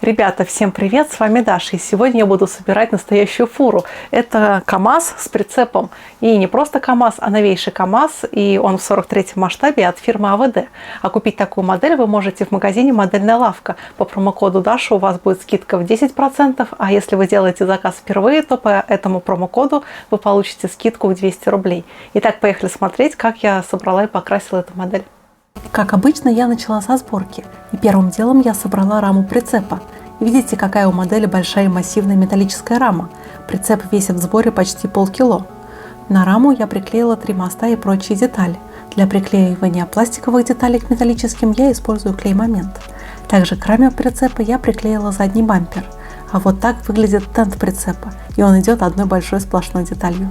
Ребята, всем привет, с вами Даша, и сегодня я буду собирать настоящую фуру. Это КАМАЗ с прицепом, и не просто КАМАЗ, а новейший КАМАЗ, и он в 43-м масштабе от фирмы АВД. А купить такую модель вы можете в магазине «Модельная лавка». По промокоду Даша у вас будет скидка в 10%, а если вы делаете заказ впервые, то по этому промокоду вы получите скидку в 200 рублей. Итак, поехали смотреть, как я собрала и покрасила эту модель. Как обычно, я начала со сборки, и первым делом я собрала раму прицепа. Видите, какая у модели большая и массивная металлическая рама. Прицеп весит в сборе почти полкило. На раму я приклеила 3 моста и прочие детали. Для приклеивания пластиковых деталей к металлическим я использую клей-момент. Также к раме прицепа я приклеила задний бампер. А вот так выглядит тент прицепа, и он идет одной большой сплошной деталью.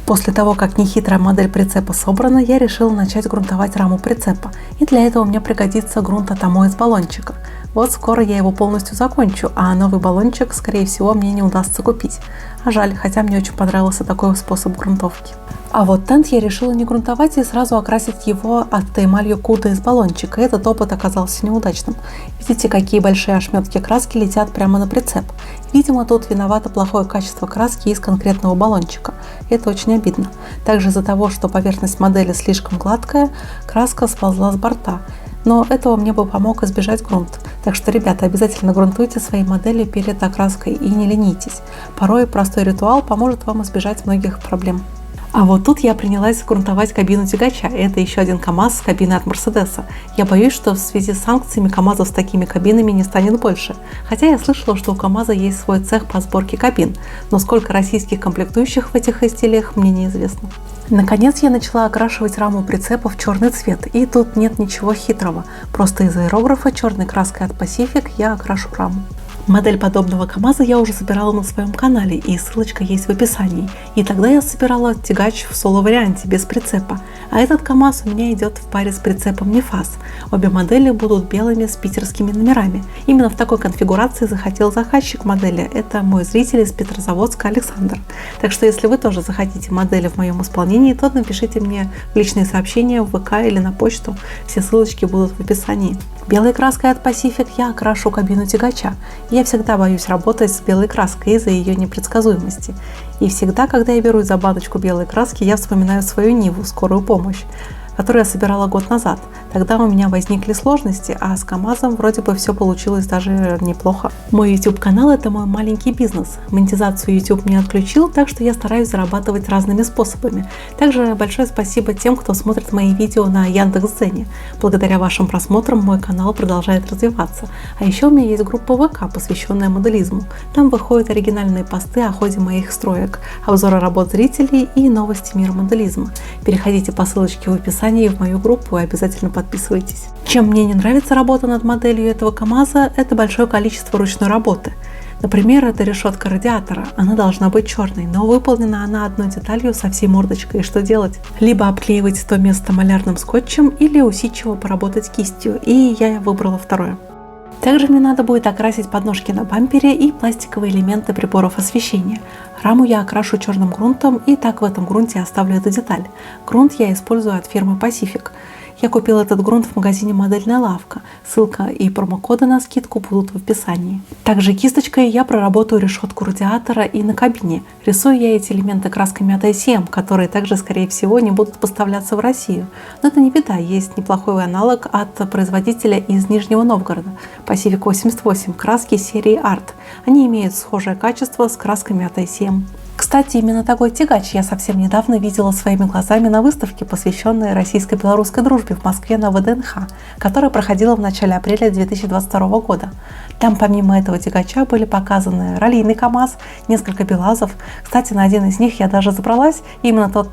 После того, как нехитрая модель прицепа собрана, я решила начать грунтовать раму прицепа, и для этого мне пригодится грунт от АМО из баллончика. Вот скоро я его полностью закончу, а новый баллончик, скорее всего, мне не удастся купить. А жаль, хотя мне очень понравился такой способ грунтовки. А вот тент я решила не грунтовать и сразу окрасить его эмалью Куда из баллончика. Этот опыт оказался неудачным. Видите, какие большие ошметки краски летят прямо на прицеп. Видимо, тут виновато плохое качество краски из конкретного баллончика. Это очень обидно. Также из-за того, что поверхность модели слишком гладкая, краска сползла с борта. Но этого мне бы помог избежать грунт. Так что, ребята, обязательно грунтуйте свои модели перед окраской и не ленитесь. Порой простой ритуал поможет вам избежать многих проблем. А вот тут я принялась грунтовать кабину тягача. Это еще один КАМАЗ с кабиной от Мерседеса. Я боюсь, что в связи с санкциями КАМАЗов с такими кабинами не станет больше. Хотя я слышала, что у КАМАЗа есть свой цех по сборке кабин. Но сколько российских комплектующих в этих изделиях, мне неизвестно. Наконец я начала окрашивать раму прицепа в черный цвет. И тут нет ничего хитрого. Просто из аэрографа черной краской от Pacific я окрашу раму. Модель подобного КАМАЗа я уже собирала на своем канале, и ссылочка есть в описании. И тогда я собирала тягач в соло-варианте, без прицепа. А этот КАМАЗ у меня идет в паре с прицепом Нефас. Обе модели будут белыми с питерскими номерами. Именно в такой конфигурации захотел заказчик модели. Это мой зритель из Петрозаводска Александр. Так что если вы тоже захотите модели в моем исполнении, то напишите мне в личные сообщения в ВК или на почту. Все ссылочки будут в описании. Белой краской от Pacific я окрашу кабину тягача. Я всегда боюсь работать с белой краской из-за ее непредсказуемости. И всегда, когда я берусь за баночку белой краски, я вспоминаю свою Ниву, скорую помощь, которую я собирала год назад. Тогда у меня возникли сложности, а с КАМАЗом вроде бы все получилось даже неплохо. Мой YouTube-канал – это мой маленький бизнес. Монетизацию YouTube не отключил, так что я стараюсь зарабатывать разными способами. Также большое спасибо тем, кто смотрит мои видео на Яндекс.Дзене. Благодаря вашим просмотрам мой канал продолжает развиваться. А еще у меня есть группа ВК, посвященная моделизму. Там выходят оригинальные посты о ходе моих строек, обзоры работ зрителей и новости мира моделизма. Переходите по ссылочке в описании в мою группу и обязательно подписывайтесь. Чем мне не нравится работа над моделью этого КАМАЗа, это большое количество ручной работы. Например, это решетка радиатора. Она должна быть черной, но выполнена она одной деталью со всей мордочкой. И что делать? Либо обклеивать то место малярным скотчем, или усидчиво поработать кистью. И я выбрала второе. Также мне надо будет окрасить подножки на бампере и пластиковые элементы приборов освещения. Раму я окрашу черным грунтом, и так в этом грунте оставлю эту деталь. Грунт я использую от фирмы Pacific. Я купила этот грунт в магазине «Модельная лавка». Ссылка и промокоды на скидку будут в описании. Также кисточкой я проработаю решетку радиатора и на кабине. Рисую я эти элементы красками от ICM, которые также, скорее всего, не будут поставляться в Россию. Но это не беда, есть неплохой аналог от производителя из Нижнего Новгорода. Pacific 88, краски серии Art. Они имеют схожее качество с красками от ICM. Кстати, именно такой тягач я совсем недавно видела своими глазами на выставке, посвященной российско-белорусской дружбе в Москве на ВДНХ, которая проходила в начале апреля 2022 года. Там помимо этого тягача были показаны раллийный КАМАЗ, несколько БелАЗов. Кстати, на один из них я даже забралась. И именно тот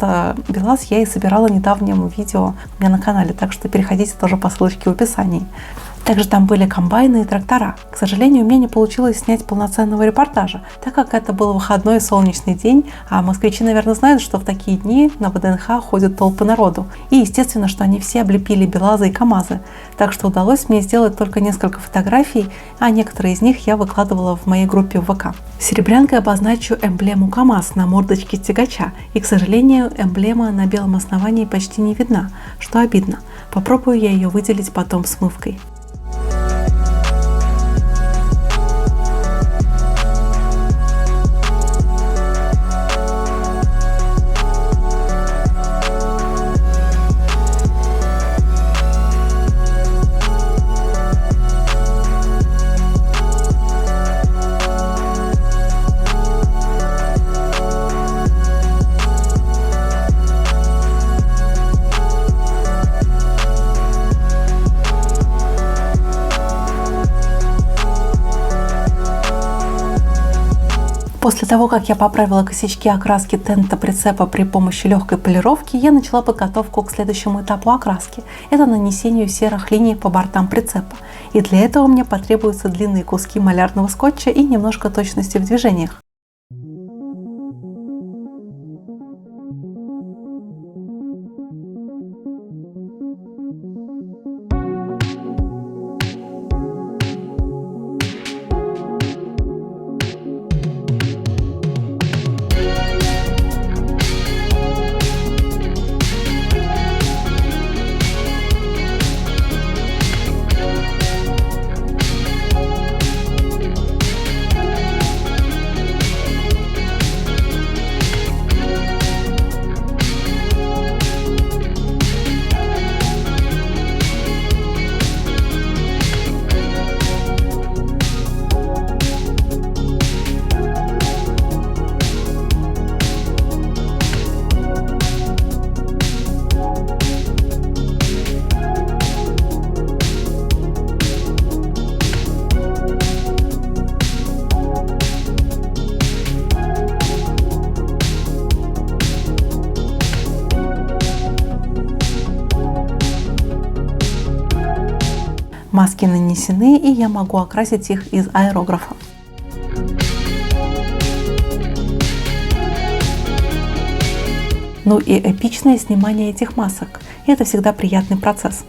БелАЗ я и собирала в недавнем видео у меня на канале, так что переходите тоже по ссылочке в описании. Также там были комбайны и трактора. К сожалению, у меня не получилось снять полноценного репортажа, так как это был выходной солнечный день, а москвичи, наверное, знают, что в такие дни на ВДНХ ходят толпы народу. И естественно, что они все облепили БелАЗы и КАМАЗы. Так что удалось мне сделать только несколько фотографий, а некоторые из них я выкладывала в моей группе в ВК. Серебрянкой обозначу эмблему КАМАЗ на мордочке тягача. И, к сожалению, эмблема на белом основании почти не видна, что обидно. Попробую я ее выделить потом смывкой. После того, как я поправила косячки окраски тента прицепа при помощи легкой полировки, я начала подготовку к следующему этапу окраски. Это нанесению серых линий по бортам прицепа. И для этого мне потребуются длинные куски малярного скотча и немножко точности в движениях. Маски нанесены, и я могу окрасить их из аэрографа. Ну и эпичное снимание этих масок. Это всегда приятный процесс.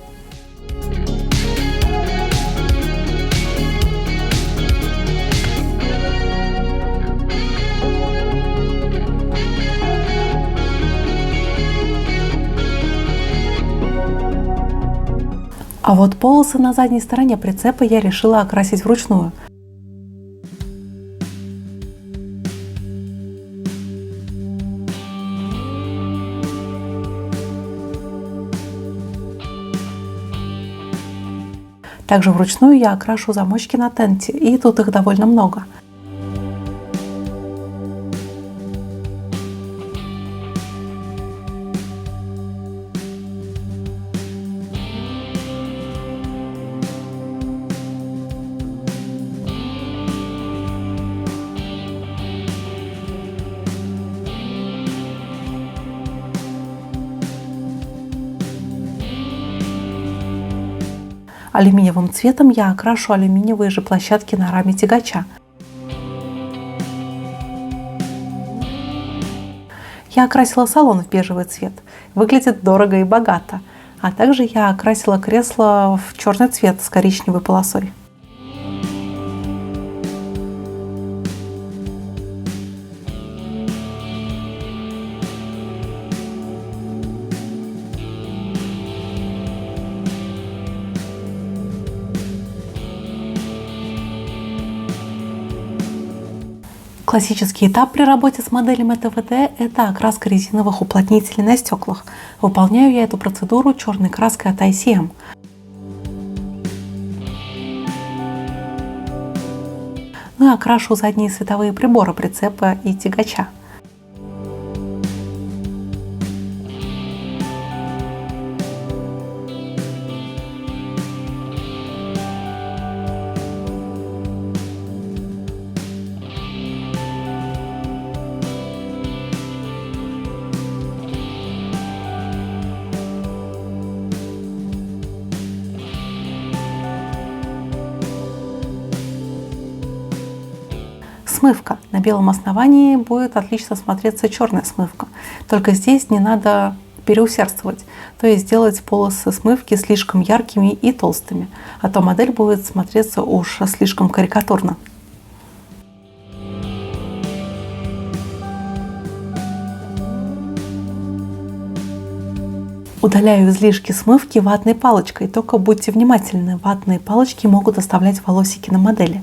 А вот полосы на задней стороне прицепа я решила окрасить вручную. Также вручную я окрашу замочки на тенте, и тут их довольно много. Алюминиевым цветом я окрашу алюминиевые же площадки на раме тягача. Я окрасила салон в бежевый цвет. Выглядит дорого и богато. А также я окрасила кресло в черный цвет с коричневой полосой. Классический этап при работе с моделями ТВД – это окраска резиновых уплотнителей на стеклах. Выполняю я эту процедуру черной краской от ICM. Ну и окрашу задние световые приборы прицепа и тягача. Смывка. На белом основании будет отлично смотреться черная смывка. Только здесь не надо переусердствовать, то есть сделать полосы смывки слишком яркими и толстыми, а то модель будет смотреться уж слишком карикатурно. Удаляю излишки смывки ватной палочкой, только будьте внимательны, ватные палочки могут оставлять волосики на модели.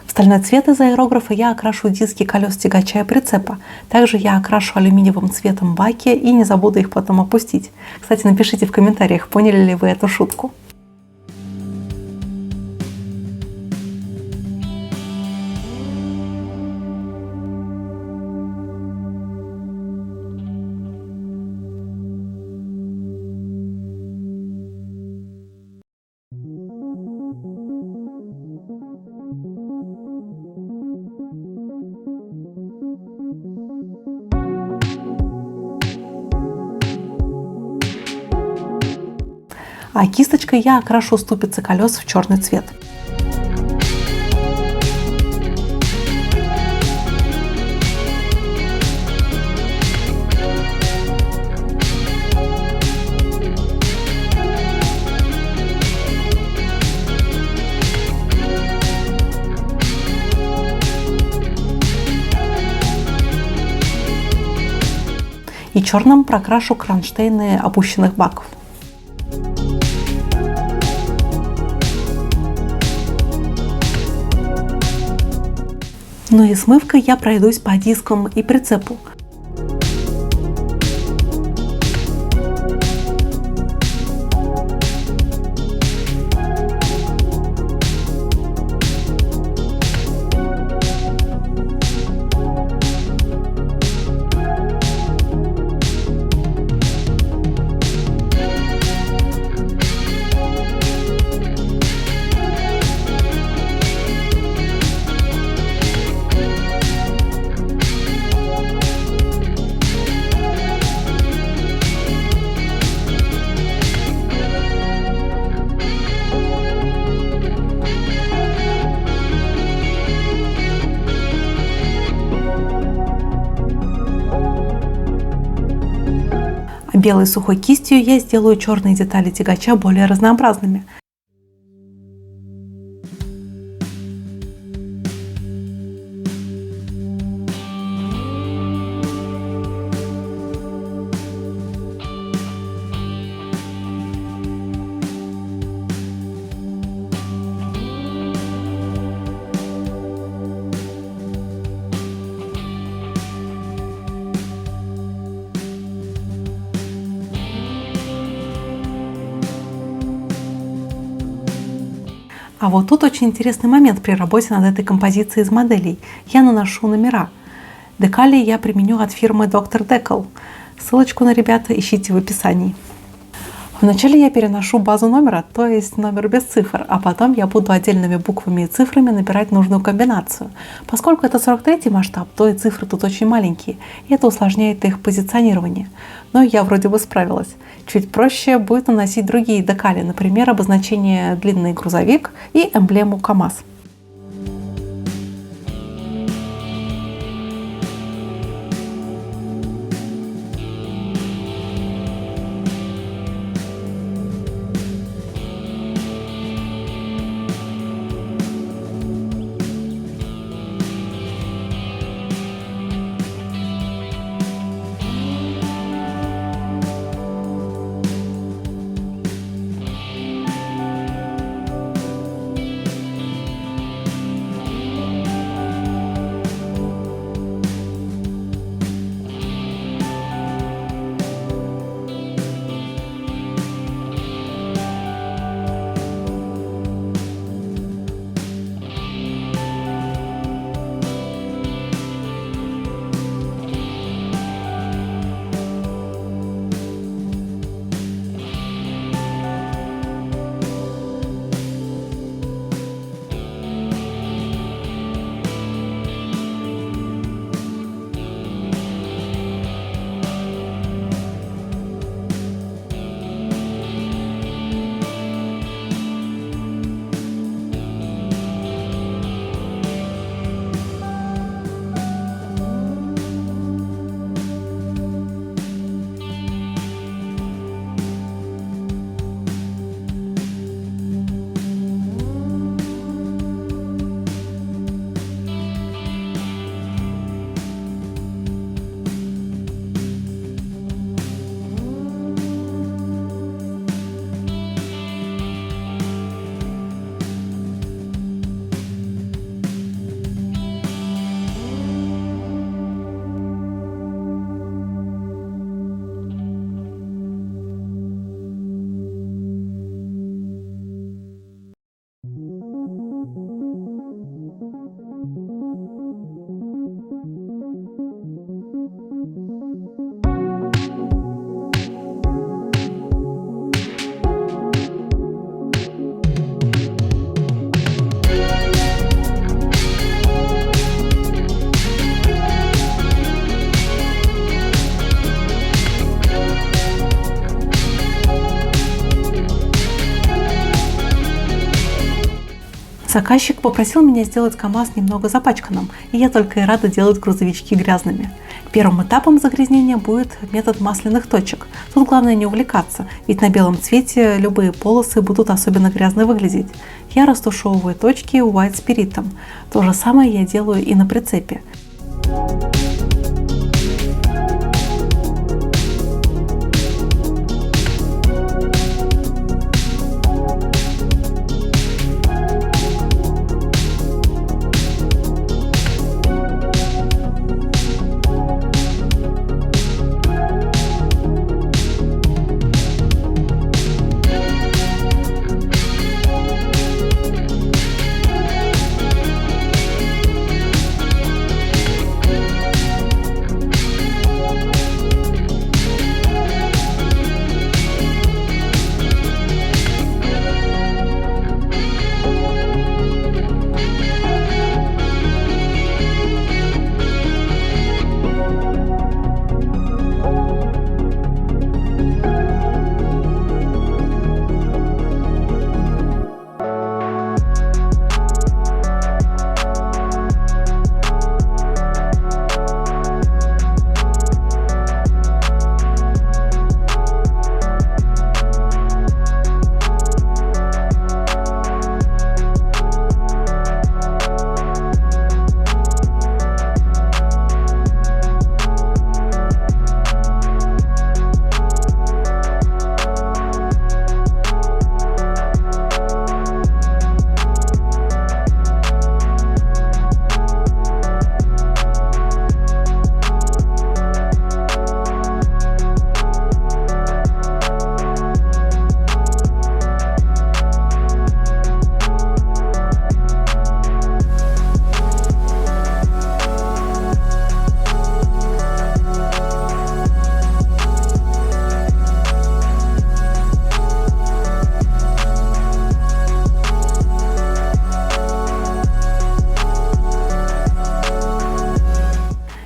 В стальной цвет из аэрографа я окрашу диски колес тягача и прицепа. Также я окрашу алюминиевым цветом баки и не забуду их потом опустить. Кстати, напишите в комментариях, поняли ли вы эту шутку. А кисточкой я окрашу ступицы колес в черный цвет. И черным прокрашу кронштейны опущенных баков. Ну и смывкой я пройдусь по дискам и прицепу. Белой сухой кистью я сделаю черные детали тягача более разнообразными. А вот тут очень интересный момент при работе над этой композицией из моделей. Я наношу номера. Декали я применю от фирмы Dr. Decal. Ссылочку на ребята ищите в описании. Вначале я переношу базу номера, то есть номер без цифр, а потом я буду отдельными буквами и цифрами набирать нужную комбинацию. Поскольку это 43-й масштаб, то и цифры тут очень маленькие, и это усложняет их позиционирование. Но я вроде бы справилась. Чуть проще будет наносить другие декали, например, обозначение «длинный грузовик» и эмблему КАМАЗ. Заказчик попросил меня сделать КАМАЗ немного запачканным, и я только и рада делать грузовички грязными. Первым этапом загрязнения будет метод масляных точек. Тут главное не увлекаться, ведь на белом цвете любые полосы будут особенно грязно выглядеть. Я растушевываю точки white спиритом. То же самое я делаю и на прицепе.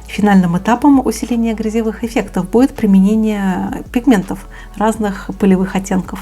Финальным этапом усиления грязевых эффектов будет применение пигментов разных пылевых оттенков.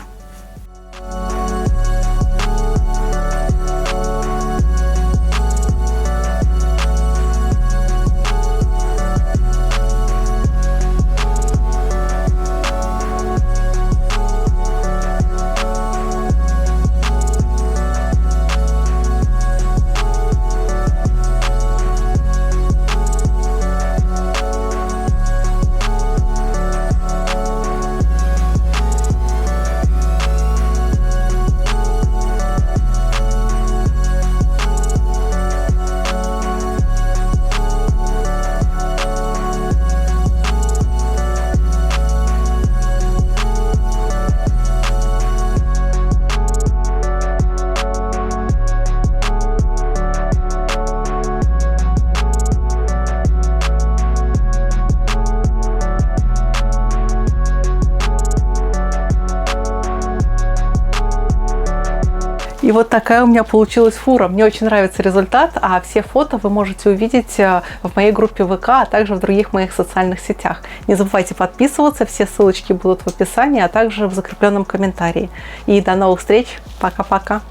И вот такая у меня получилась фура. Мне очень нравится результат, а все фото вы можете увидеть в моей группе ВК, а также в других моих социальных сетях. Не забывайте подписываться, все ссылочки будут в описании, а также в закрепленном комментарии. И до новых встреч. Пока-пока.